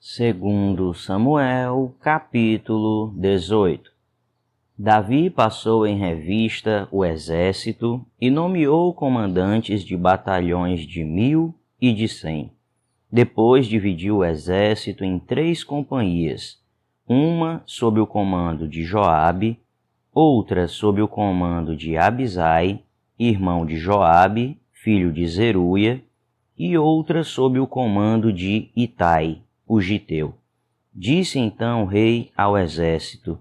Segundo Samuel, capítulo 18. Davi passou em revista o exército e nomeou comandantes de batalhões de 1000 e de 100. Depois dividiu o exército em 3 companhias, uma sob o comando de Joabe, outra sob o comando de Abisai, irmão de Joabe, filho de Zeruia, e outra sob o comando de Itai, o giteu. Disse então o rei ao exército: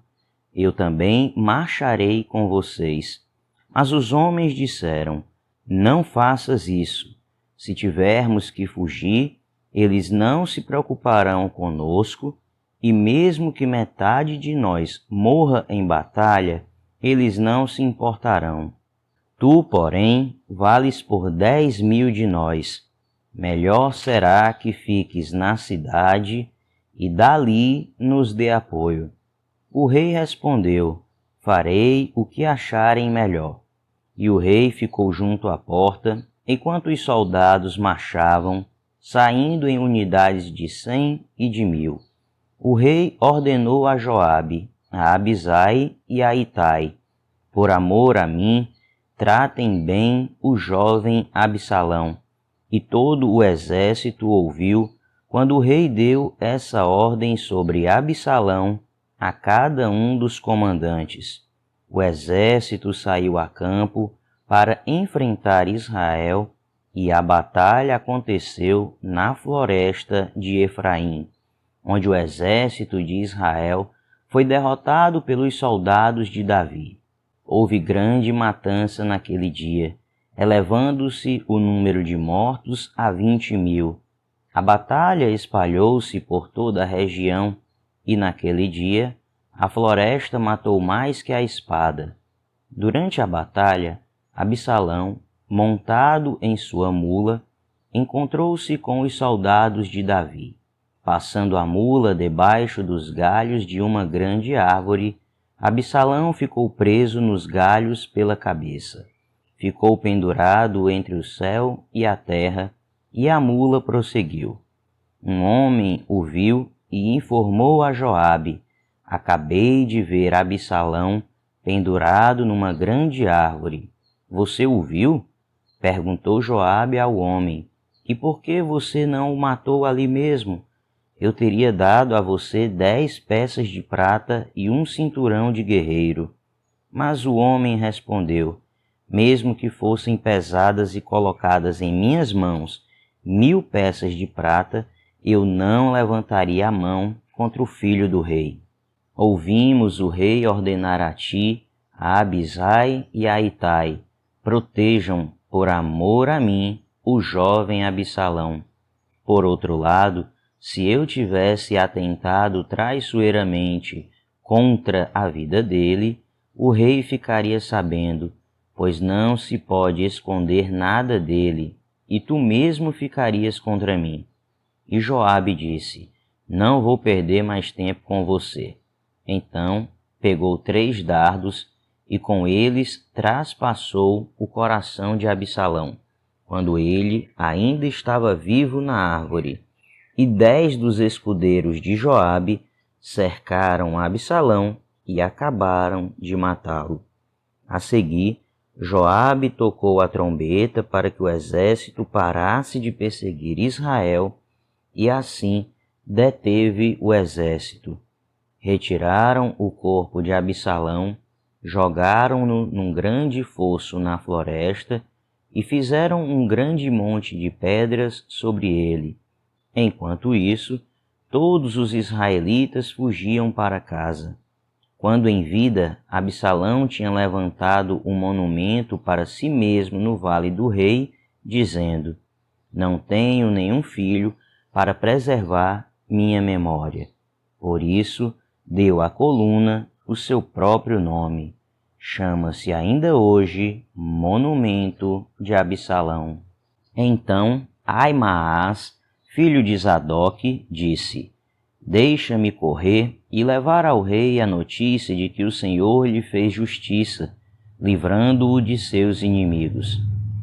Eu também marcharei com vocês. Mas os homens disseram: Não faças isso. Se tivermos que fugir, eles não se preocuparão conosco, e mesmo que metade de nós morra em batalha, eles não se importarão. Tu, porém, vales por 10.000 de nós. Melhor será que fiques na cidade e dali nos dê apoio. O rei respondeu: Farei o que acharem melhor. E o rei ficou junto à porta, enquanto os soldados marchavam, saindo em unidades de 100 e de 1000. O rei ordenou a Joabe, a Abisai e a Itai: Por amor a mim, tratem bem o jovem Absalão. E todo o exército ouviu quando o rei deu essa ordem sobre Absalão a cada um dos comandantes. O exército saiu a campo para enfrentar Israel, e a batalha aconteceu na floresta de Efraim, onde o exército de Israel foi derrotado pelos soldados de Davi. Houve grande matança naquele dia, elevando-se o número de mortos a 20.000. A batalha espalhou-se por toda a região, e naquele dia a floresta matou mais que a espada. Durante a batalha, Absalão, montado em sua mula, encontrou-se com os soldados de Davi. Passando a mula debaixo dos galhos de uma grande árvore, Absalão ficou preso nos galhos pela cabeça. Ficou pendurado entre o céu e a terra, e a mula prosseguiu. Um homem o viu e informou a Joabe: Acabei de ver Absalão pendurado numa grande árvore. Você o viu? Perguntou Joabe ao homem: E por que você não o matou ali mesmo? Eu teria dado a você 10 peças de prata e um cinturão de guerreiro. Mas o homem respondeu: Mesmo que fossem pesadas e colocadas em minhas mãos 1000 peças de prata, eu não levantaria a mão contra o filho do rei. Ouvimos o rei ordenar a ti, a Abisai e a Itai: Protejam, por amor a mim, o jovem Absalão. Por outro lado, se eu tivesse atentado traiçoeiramente contra a vida dele, o rei ficaria sabendo, pois não se pode esconder nada dele, e tu mesmo ficarias contra mim. E Joabe disse: Não vou perder mais tempo com você. Então pegou 3 dardos e com eles traspassou o coração de Absalão, quando ele ainda estava vivo na árvore. E 10 dos escudeiros de Joabe cercaram Absalão e acabaram de matá-lo. A seguir, Joabe tocou a trombeta para que o exército parasse de perseguir Israel, e assim deteve o exército. Retiraram o corpo de Absalão, jogaram-no num grande fosso na floresta e fizeram um grande monte de pedras sobre ele. Enquanto isso, todos os israelitas fugiam para casa. Quando em vida, Absalão tinha levantado um monumento para si mesmo no Vale do Rei, dizendo: Não tenho nenhum filho para preservar minha memória. Por isso, deu à coluna o seu próprio nome. Chama-se ainda hoje Monumento de Absalão. Então, Aimaas, filho de Zadok, disse: Deixa-me correr e levar ao rei a notícia de que o Senhor lhe fez justiça, livrando-o de seus inimigos.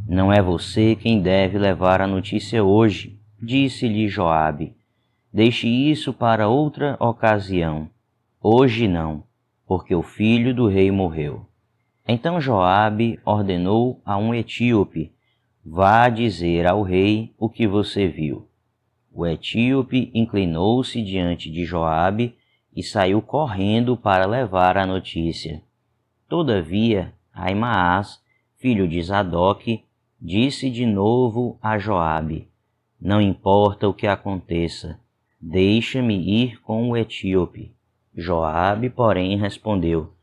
Não é você quem deve levar a notícia hoje, disse-lhe Joabe. Deixe isso para outra ocasião. Hoje não, porque o filho do rei morreu. Então Joabe ordenou a um etíope: vá dizer ao rei o que você viu. O etíope inclinou-se diante de Joabe e saiu correndo para levar a notícia. Todavia, Aimaas, filho de Zadoque, disse de novo a Joabe: não importa o que aconteça, deixa-me ir com o etíope. Joabe, porém, respondeu: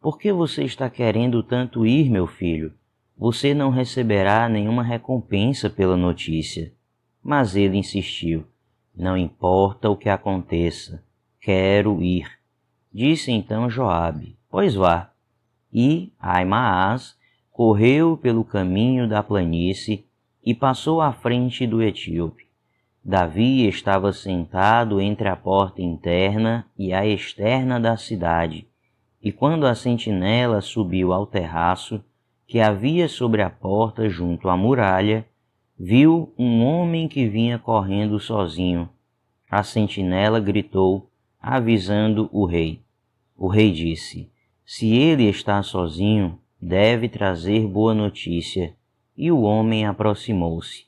por que você está querendo tanto ir, meu filho? Você não receberá nenhuma recompensa pela notícia. Mas ele insistiu: não importa o que aconteça, quero ir. Disse então Joabe: pois vá. E Aimaas correu pelo caminho da planície e passou à frente do etíope. Davi estava sentado entre a porta interna e a externa da cidade, e quando a sentinela subiu ao terraço que havia sobre a porta junto à muralha, viu um homem que vinha correndo sozinho. A sentinela gritou, avisando o rei. O rei disse: se ele está sozinho, deve trazer boa notícia. E o homem aproximou-se.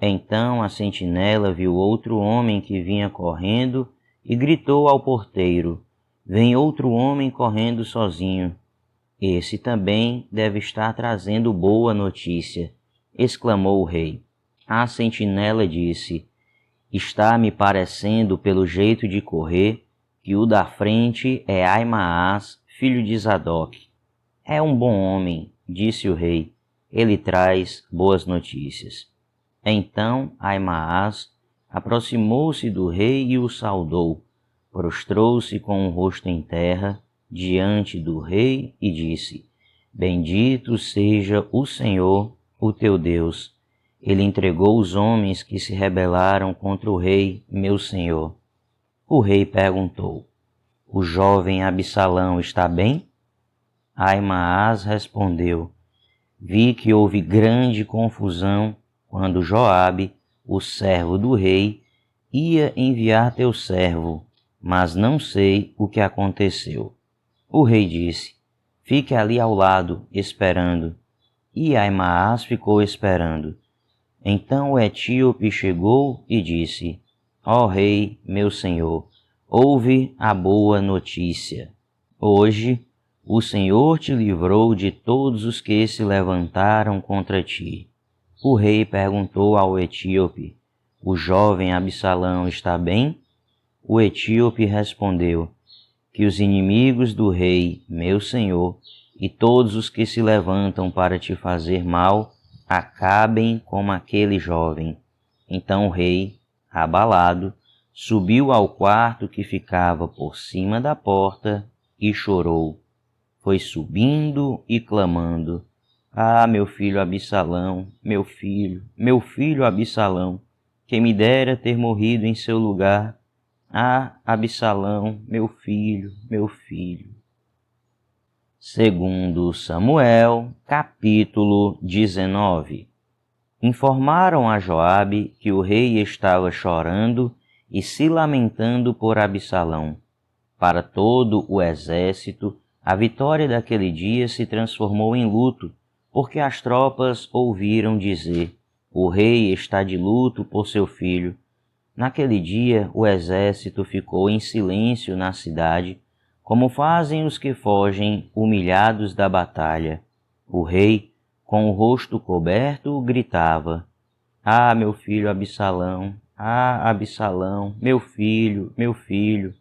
Então a sentinela viu outro homem que vinha correndo e gritou ao porteiro: vem outro homem correndo sozinho. Esse também deve estar trazendo boa notícia, exclamou o rei. A sentinela disse: está me parecendo pelo jeito de correr que o da frente é Aimaas, filho de Zadoque. É um bom homem, disse o rei, ele traz boas notícias. Então Aimaas aproximou-se do rei e o saudou, prostrou-se com o rosto em terra diante do rei e disse: bendito seja o Senhor, o teu Deus. Ele entregou os homens que se rebelaram contra o rei, meu senhor. O rei perguntou: o jovem Absalão está bem? Aimaas respondeu: vi que houve grande confusão quando Joabe, o servo do rei, ia enviar teu servo, mas não sei o que aconteceu. O rei disse: fique ali ao lado, esperando. E Aimaas ficou esperando. Então o etíope chegou e disse: ó rei, meu senhor, ouve a boa notícia. Hoje o Senhor te livrou de todos os que se levantaram contra ti. O rei perguntou ao etíope: o jovem Absalão está bem? O etíope respondeu: que os inimigos do rei, meu senhor, e todos os que se levantam para te fazer mal, acabem como aquele jovem. Então o rei, abalado, subiu ao quarto que ficava por cima da porta e chorou. Foi subindo e clamando: ah, meu filho Absalão, meu filho Absalão, quem me dera ter morrido em seu lugar. Ah, Absalão, meu filho, meu filho. Segundo Samuel, capítulo 19. Informaram a Joabe que o rei estava chorando e se lamentando por Absalão. Para todo o exército, a vitória daquele dia se transformou em luto, porque as tropas ouviram dizer: o rei está de luto por seu filho. Naquele dia, o exército ficou em silêncio na cidade, como fazem os que fogem humilhados da batalha. O rei, com o rosto coberto, gritava: ah, meu filho Absalão! Ah, Absalão, meu filho, meu filho!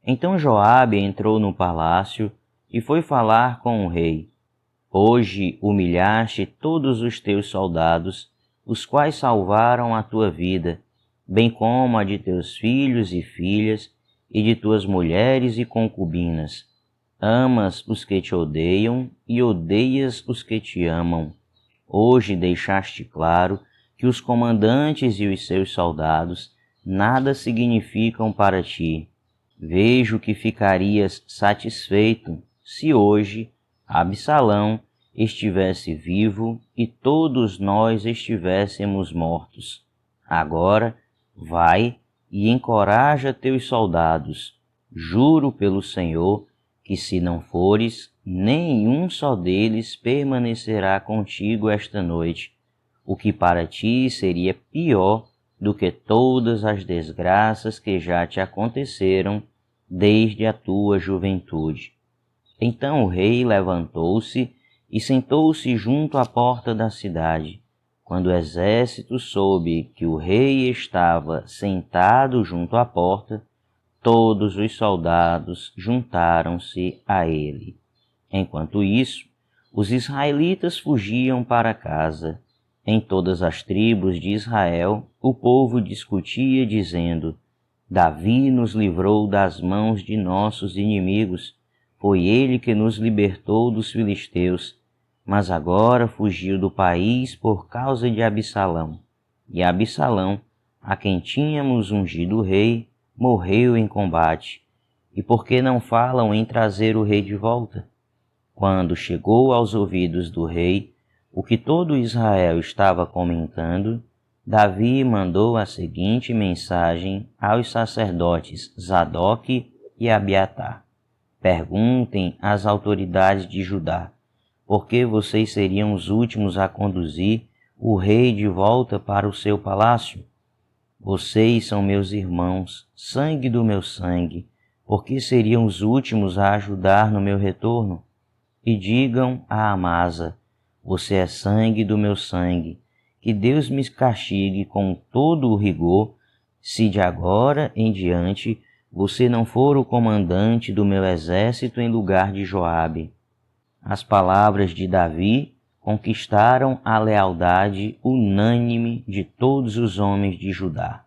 Então Joabe entrou no palácio e foi falar com o rei. Hoje humilhaste todos os teus soldados, os quais salvaram a tua vida, bem como a de teus filhos e filhas, e de tuas mulheres e concubinas. Amas os que te odeiam e odeias os que te amam. Hoje deixaste claro que os comandantes e os seus soldados nada significam para ti. Vejo que ficarias satisfeito se hoje Absalão estivesse vivo e todos nós estivéssemos mortos. Agora, vai, e encoraja teus soldados. Juro pelo Senhor que, se não fores, nenhum só deles permanecerá contigo esta noite, o que para ti seria pior do que todas as desgraças que já te aconteceram desde a tua juventude. Então o rei levantou-se e sentou-se junto à porta da cidade. Quando o exército soube que o rei estava sentado junto à porta, todos os soldados juntaram-se a ele. Enquanto isso, os israelitas fugiam para casa. Em todas as tribos de Israel, o povo discutia, dizendo: Davi nos livrou das mãos de nossos inimigos. Foi ele que nos libertou dos filisteus. Mas agora fugiu do país por causa de Absalão. E Absalão, a quem tínhamos ungido rei, morreu em combate. E por que não falam em trazer o rei de volta? Quando chegou aos ouvidos do rei o que todo Israel estava comentando, Davi mandou a seguinte mensagem aos sacerdotes Zadoque e Abiatar: Perguntem às autoridades de Judá, por que vocês seriam os últimos a conduzir o rei de volta para o seu palácio? Vocês são meus irmãos, sangue do meu sangue, por que seriam os últimos a ajudar no meu retorno? E digam a Amasa: você é sangue do meu sangue, que Deus me castigue com todo o rigor, se de agora em diante você não for o comandante do meu exército em lugar de Joabe. As palavras de Davi conquistaram a lealdade unânime de todos os homens de Judá,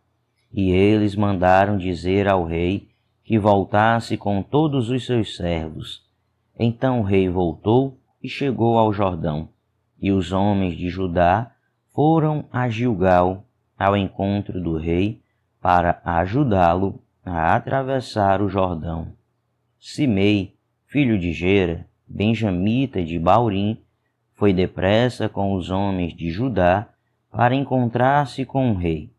e eles mandaram dizer ao rei que voltasse com todos os seus servos. Então o rei voltou e chegou ao Jordão, e os homens de Judá foram a Gilgal ao encontro do rei para ajudá-lo a atravessar o Jordão. Simei, filho de Gera, benjamita de Baurim, foi depressa com os homens de Judá para encontrar-se com o rei.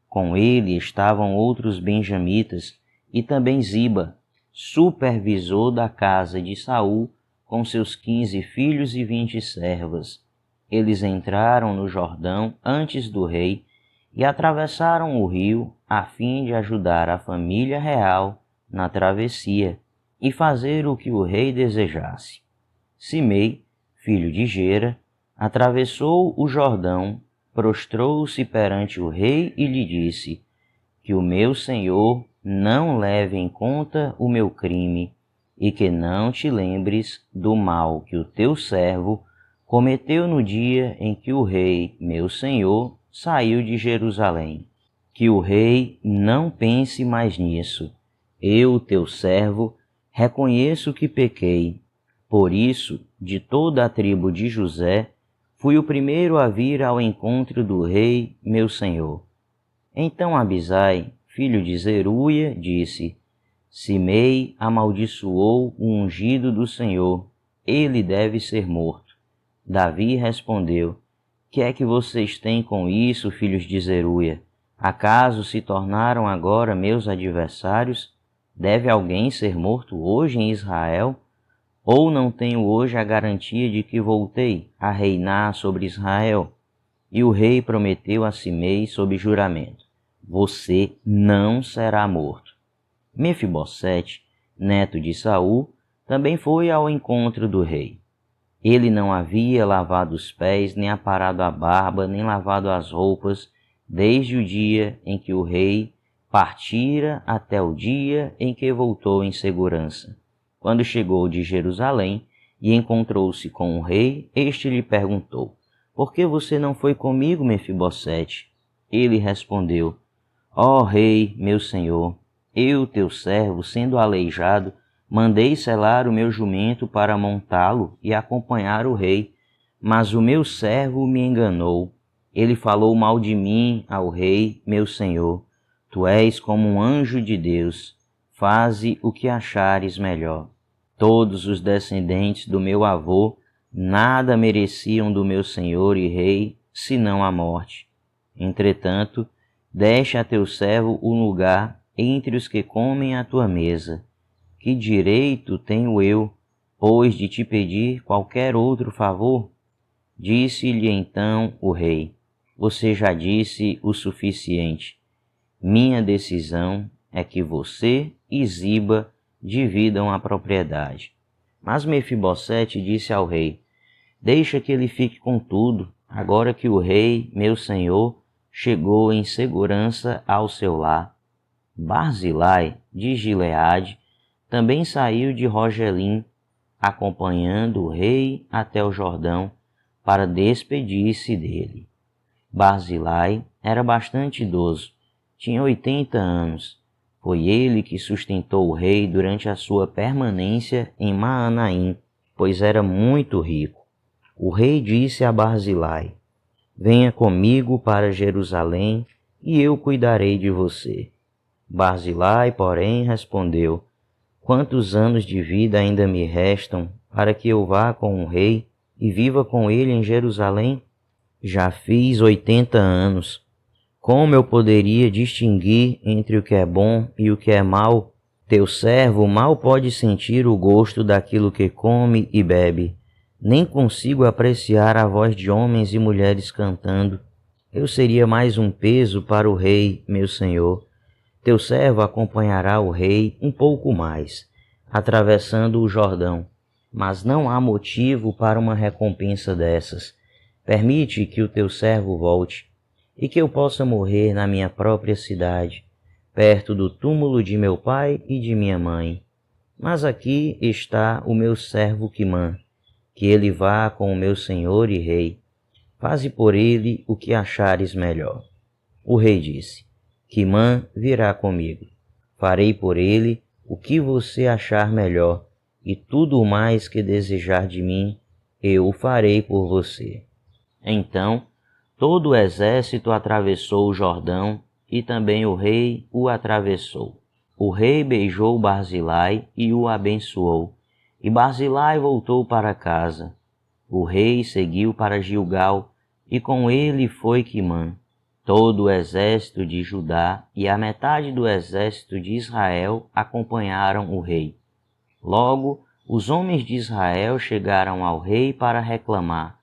Com ele estavam outros benjamitas e também Ziba, supervisor da casa de Saul, com seus 15 filhos e 20 servas. Eles entraram no Jordão antes do rei e atravessaram o rio a fim de ajudar a família real na travessia e fazer o que o rei desejasse. Simei, filho de Gera, atravessou o Jordão, prostrou-se perante o rei e lhe disse: que o meu senhor não leve em conta o meu crime e que não te lembres do mal que o teu servo cometeu no dia em que o rei, meu senhor, saiu de Jerusalém. Que o rei não pense mais nisso. Eu, teu servo, reconheço que pequei. Por isso, de toda a tribo de José, fui o primeiro a vir ao encontro do rei, meu senhor. Então Abisai, filho de Zeruia, disse: Simei amaldiçoou o ungido do Senhor, ele deve ser morto. Davi respondeu: Que é que vocês têm com isso, filhos de Zeruia? Acaso se tornaram agora meus adversários? Deve alguém ser morto hoje em Israel? Ou não tenho hoje a garantia de que voltei a reinar sobre Israel? E o rei prometeu a Simei sob juramento: Você não será morto. Mefibosete, neto de Saul, também foi ao encontro do rei. Ele não havia lavado os pés, nem aparado a barba, nem lavado as roupas, desde o dia em que o rei partira até o dia em que voltou em segurança. Quando chegou de Jerusalém e encontrou-se com o rei, este lhe perguntou: Por que você não foi comigo, Mefibosete? Ele respondeu: Ó rei, meu senhor, eu, teu servo, sendo aleijado, mandei selar o meu jumento para montá-lo e acompanhar o rei, mas o meu servo me enganou. Ele falou mal de mim ao rei, meu senhor. Tu és como um anjo de Deus. Faze o que achares melhor. Todos os descendentes do meu avô nada mereciam do meu senhor e rei, senão a morte. Entretanto, Deste a teu servo um lugar entre os que comem à tua mesa. Que direito tenho eu, pois, de te pedir qualquer outro favor? Disse-lhe então o rei: Você já disse o suficiente. Minha decisão é que você e Ziba dividam a propriedade. Mas Mefibosete disse ao rei: Deixa que ele fique com tudo, agora que o rei, meu senhor, chegou em segurança ao seu lar. Barzilai, de Gileade, também saiu de Rogelim, acompanhando o rei até o Jordão, para despedir-se dele. Barzilai era bastante idoso, tinha 80 anos. Foi ele que sustentou o rei durante a sua permanência em Maanaim, pois era muito rico. O rei disse a Barzilai: Venha comigo para Jerusalém e eu cuidarei de você. Barzilai, porém, respondeu: Quantos anos de vida ainda me restam para que eu vá com o rei e viva com ele em Jerusalém? Já fiz 80 anos. Como eu poderia distinguir entre o que é bom e o que é mal? Teu servo mal pode sentir o gosto daquilo que come e bebe. Nem consigo apreciar a voz de homens e mulheres cantando. Eu seria mais um peso para o rei, meu senhor. Teu servo acompanhará o rei um pouco mais, atravessando o Jordão, mas não há motivo para uma recompensa dessas. Permite que o teu servo volte, e que eu possa morrer na minha própria cidade, perto do túmulo de meu pai e de minha mãe. Mas aqui está o meu servo Quimã, que ele vá com o meu senhor e rei. Faze por ele o que achares melhor. O rei disse: Quimã virá comigo. Farei por ele o que você achar melhor, e tudo o mais que desejar de mim, eu o farei por você. Então, todo o exército atravessou o Jordão, e também o rei o atravessou. O rei beijou Barzilai e o abençoou, e Barzilai voltou para casa. O rei seguiu para Gilgal, e com ele foi Quimã. Todo o exército de Judá e a metade do exército de Israel acompanharam o rei. Logo, os homens de Israel chegaram ao rei para reclamar: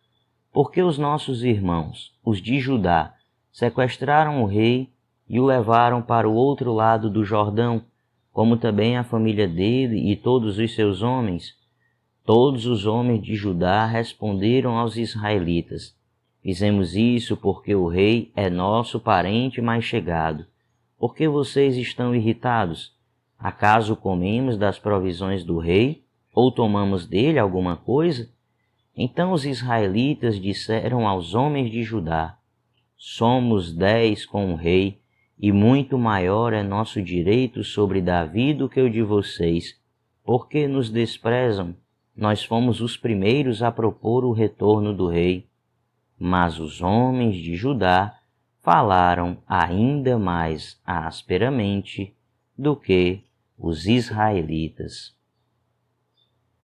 Porque os nossos irmãos, os de Judá, sequestraram o rei e o levaram para o outro lado do Jordão, como também a família dele e todos os seus homens? Todos os homens de Judá responderam aos israelitas: Fizemos isso porque o rei é nosso parente mais chegado. Por que vocês estão irritados? Acaso comemos das provisões do rei, ou tomamos dele alguma coisa? Então os israelitas disseram aos homens de Judá: Somos 10 com o rei, e muito maior é nosso direito sobre Davi do que o de vocês. Por que nos desprezam? Nós fomos os primeiros a propor o retorno do rei. Mas os homens de Judá falaram ainda mais asperamente do que os israelitas.